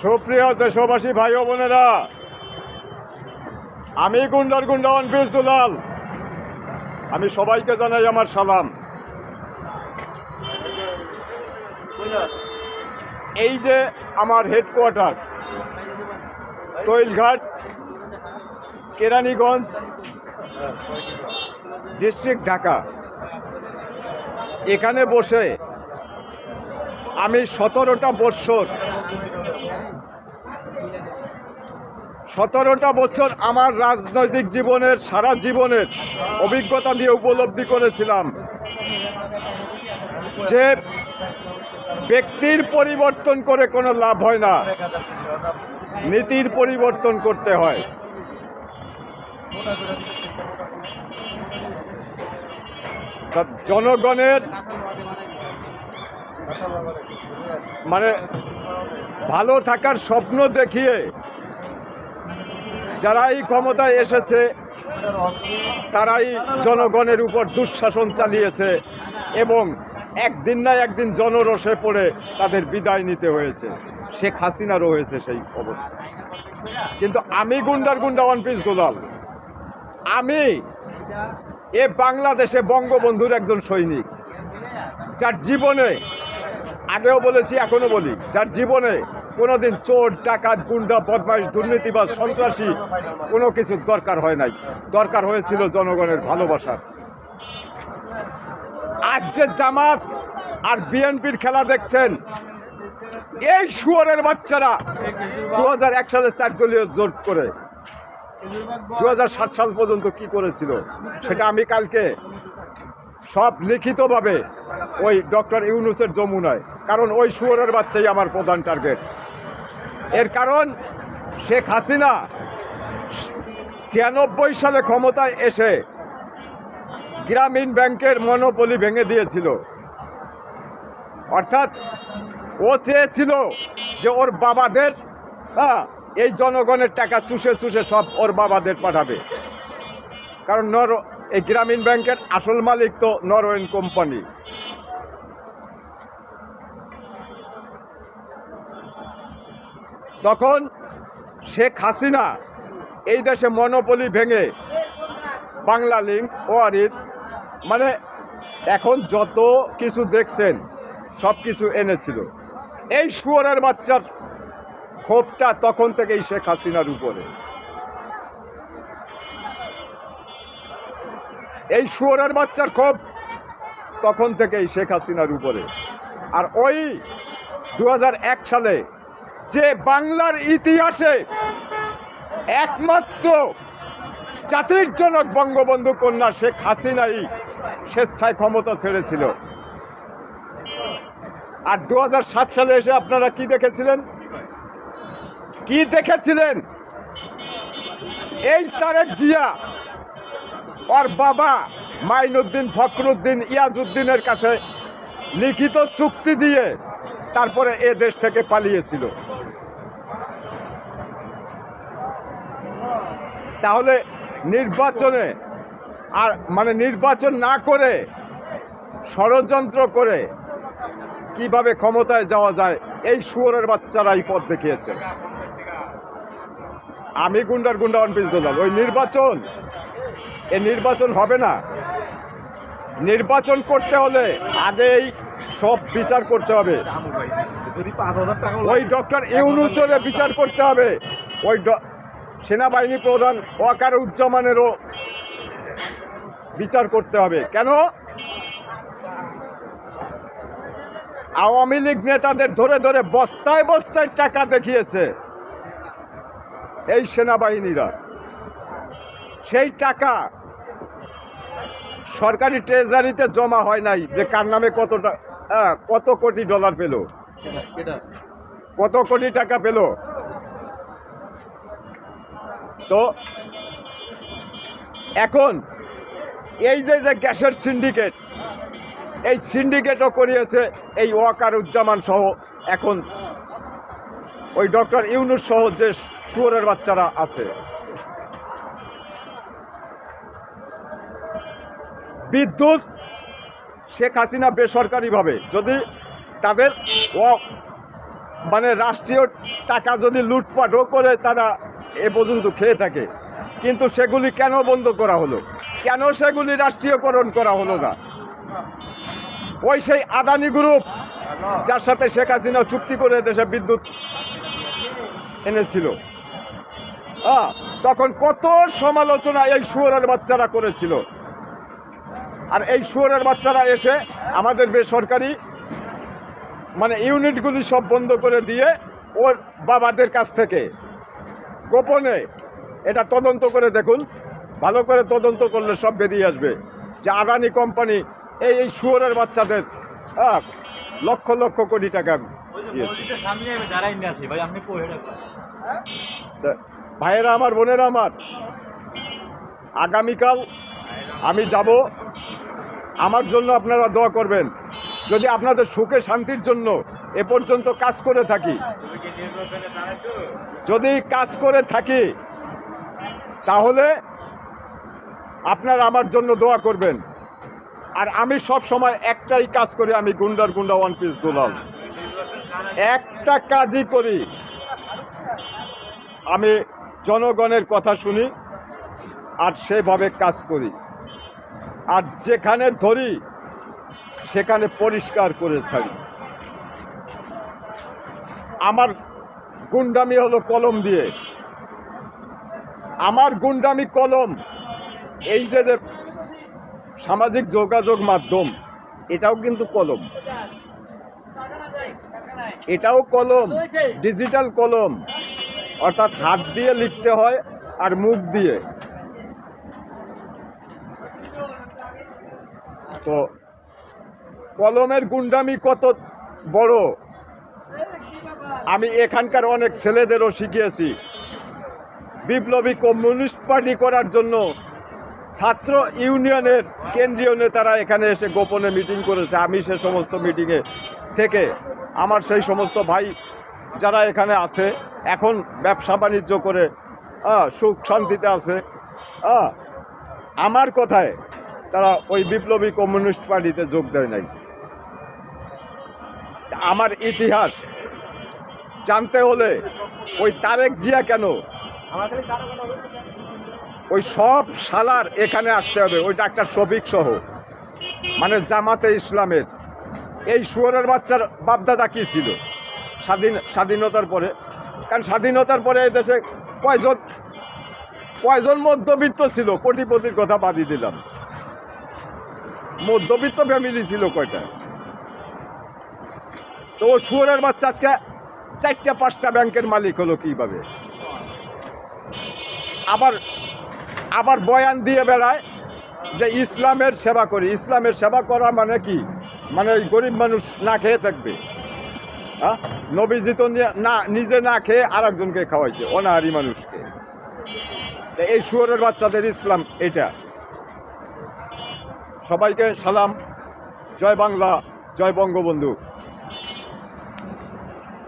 সুপ্রিয় দেশবাসী ভাই ও বোনেরা, আমি গুন্ডার গুন্ডা ওয়ান পিস দুলাল। আমি সবাইকে জানাই আমার সালাম। এই যে আমার হেডকোয়ার্টার তৈলঘাট, কেরানীগঞ্জ ডিস্ট্রিক্ট, ঢাকা। এখানে বসে আমি 17টা বছর আমার রাজনৈতিক জীবনের সারা জীবনের অভিজ্ঞতা দিয়ে উপলব্ধি করেছিলাম যে ব্যক্তির পরিবর্তন করে কোনো লাভ হয় না, নীতির পরিবর্তন করতে হয়। জনগণের ভালো থাকার স্বপ্ন দেখিয়ে যারাই ক্ষমতায় এসেছে তারাই জনগণের উপর দুঃশাসন চালিয়েছে এবং একদিন না একদিন জনরোষে পড়ে তাদের বিদায় নিতে হয়েছে। শেখ হাসিনারও হয়েছে সেই অবস্থা। কিন্তু আমি গুন্ডার গুন্ডা ওয়ান পিস দুলাল, আমি এ বাংলাদেশে বঙ্গবন্ধুর একজন সৈনিক, যার জীবনে, আগেও বলেছি এখনো বলি, যার জীবনে কোনোদিন চোর, ডাকাত, গুন্ডা, বদমাইশ, দুর্নীতিবাজ, সন্ত্রাসী কোনো কিছু দরকার হয় নাই। দরকার হয়েছিল জনগণের ভালোবাসার। আজ যে জামাত আর বিএনপির খেলা দেখছেন, এই শুয়োরের বাচ্চারা 2001 সালে 4 দলীয় জোট করে 2007 সাল পর্যন্ত কি করেছিল সেটা আমি কালকে সব লিখিতভাবে ওই ডক্টর ইউনূসের যমুনায়, কারণ ওই শুয়োরের বাচ্চাই আমার প্রধান টার্গেট। এর কারণ শেখ হাসিনা 96 সালে ক্ষমতায় এসে গ্রামীণ ব্যাংকের মনোপলি ভেঙে দিয়েছিল। অর্থাৎ ও চেয়েছিল যে ওর বাবাদের এই জনগণের টাকা চুষে চুষে সব ওর বাবাদের পাঠাবে, কারণ এই গ্রামীণ ব্যাংকের আসল মালিক তো নরওয়েন কোম্পানি। তখন শেখ হাসিনা এই দেশে মনোপলি ভেঙে বাংলা লিংক, ওয়ারিদ, এখন যত কিছু দেখছেন সব কিছু এনেছিল। এই শুয়োরের বাচ্চার ক্ষোভটা তখন থেকেই শেখ হাসিনার উপরে। এই শুয়োরের বাচ্চার ক্ষোভ তখন থেকেই শেখ হাসিনার উপরে। আর ওই 2001 সালে যে বাংলার ইতিহাসে একমাত্র জাতির জনক বঙ্গবন্ধু কন্যা শেখ হাসিনাই স্বেচ্ছায় ক্ষমতা ছেড়েছিল। আর 2007 সালে এসে আপনারা কি দেখেছিলেন? এই তারেক জিয়া ওর বাবা মাইনুদ্দিন, ফখরুদ্দিন, ইয়াজউদ্দিনের কাছে লিখিত চুক্তি দিয়ে তারপরে এ দেশ থেকে পালিয়েছিল। তাহলে নির্বাচনে নির্বাচন না করে ষড়যন্ত্র করে কিভাবে ক্ষমতায় যাওয়া যায়, এই শুয়োরের বাচ্চারাই পথ দেখিয়েছে। আমি গুন্ডার গুন্ডা ওয়ান পিস দুলাল। ওই নির্বাচন হবে না। নির্বাচন করতে হলে আগেই সব বিচার করতে হবে। ওই ডক্টর ইউনূসের বিচার করতে হবে। ওই সেনাবাহিনী প্রধান ওয়াকারুজ্জামানেরও বিচার করতে হবে। কেন? আওয়ামী লীগ নেতাদের ধরে ধরে বস্তায় বস্তায় টাকা দেখিয়েছে এই সেনাবাহিনীরা। সেই টাকা সরকারি ট্রেজারিতে জমা হয় নাই যে কার নামে কত কোটি ডলার পেল, কত কোটি টাকা পেল। তো এখন এই যে গ্যাসের সিন্ডিকেট, এই সিন্ডিকেটও করিয়েছে এই ওয়াকারুজ্জামান সহ, এখন ওই ডক্টর ইউনূস সহ যে শুয়োরের বাচ্চারা আছে। বিদ্যুৎ শেখ হাসিনা বেসরকারিভাবে, যদি তাদের মানে রাষ্ট্রীয় টাকা যদি লুটপাটও করে তারা এ পর্যন্ত খেয়ে থাকে, কিন্তু সেগুলি কেন বন্ধ করা হলো? কেন সেগুলি রাষ্ট্রীয়করণ করা হলো না? ওই সেই আদানি গ্রুপ যার সাথে শেখ হাসিনা চুক্তি করে দেশে বিদ্যুৎ এনেছিল, তখন কত সমালোচনা এই শুয়োরের বাচ্চারা করেছিল। আর এই শুয়োরের বাচ্চারা এসে আমাদের বেসরকারি মানে ইউনিটগুলি সব বন্ধ করে দিয়ে ওর বাবাদের কাছ থেকে গোপনে এটা তদন্ত করে দেখুন, ভালো করে তদন্ত করলে সব বেরিয়ে আসবে যে আদানি কোম্পানি এই শুয়োরের বাচ্চাদের লক্ষ লক্ষ কোটি টাকা দিয়েছে। ভাইয়েরা আমার, বোনেরা আমার, আগামীকাল আমি যাব। আমার জন্য আপনারা দোয়া করবেন। যদি আপনাদের সুখে শান্তির জন্য এ পর্যন্ত কাজ করে থাকি, যদি কাজ করে থাকি, তাহলে আপনারা আমার জন্য দোয়া করবেন। আর আমি সব সময় একটাই কাজ করি, আমি গুন্ডার গুন্ডা ওয়ান পিস দুলাল, একটা কাজই করি, আমি জনগণের কথা শুনি আর সেভাবে কাজ করি। আর যেখানে ধরি সেখানে পরিষ্কার করে ছাড়ি। আমার গুন্ডামি হলো কলম দিয়ে, আমার গুন্ডামি কলম। এই যে সামাজিক যোগাযোগ মাধ্যম, এটাও কিন্তু কলম, এটাও কলম, ডিজিটাল কলম, অর্থাৎ হাত দিয়ে লিখতে হয় আর মুখ দিয়ে। তো কলমের গুন্ডামি কত বড় আমি এখানকার অনেক ছেলেদেরও শিখিয়েছি। বিপ্লবী কমিউনিস্ট পার্টি করার জন্য ছাত্র ইউনিয়নের কেন্দ্রীয় নেতারা এখানে এসে গোপনে মিটিং করেছে। আমি সে সমস্ত মিটিংয়ে থেকে আমার সেই সমস্ত ভাই যারা এখানে আছে, এখন ব্যবসা বাণিজ্য করে সুখ শান্তিতে আছে, আমার কথায় তারা ওই বিপ্লবী কমিউনিস্ট পার্টিতে যোগ দেয় নাই। আমার ইতিহাস জানতে হলে ওই তারেক জিয়া কেন, ওই সব শালার এখানে আসতে হবে, ওই ডাক্তার শফিক সহ, মানে জামাতে ইসলামের এই শুয়োরের বাচ্চার বাপদাদা কী ছিল স্বাধীনতার পরে? কারণ স্বাধীনতার পরে এই দেশে কয়জন মধ্যবিত্ত ছিল? কোটিপতির কথা বাদই দিলাম, মধ্যবিত্ত ফ্যামিলি ছিল কয়টা? তো ও শুয়োরের বাচ্চা আজকে 4-5টা ব্যাংকের মালিক হলো কীভাবে? আবার বয়ান দিয়ে বেড়ায় যে ইসলামের সেবা করি। ইসলামের সেবা করা মানে কি? মানে ওই গরিব মানুষ না খেয়ে থাকবে? নবীজি তো নিজে না খেয়ে আর একজনকে খাওয়াইছে, অনাহারি মানুষকে। এই শুয়োরের বাচ্চাদের ইসলাম এটা। সবাইকে সালাম, জয় বাংলা, জয় বঙ্গবন্ধু।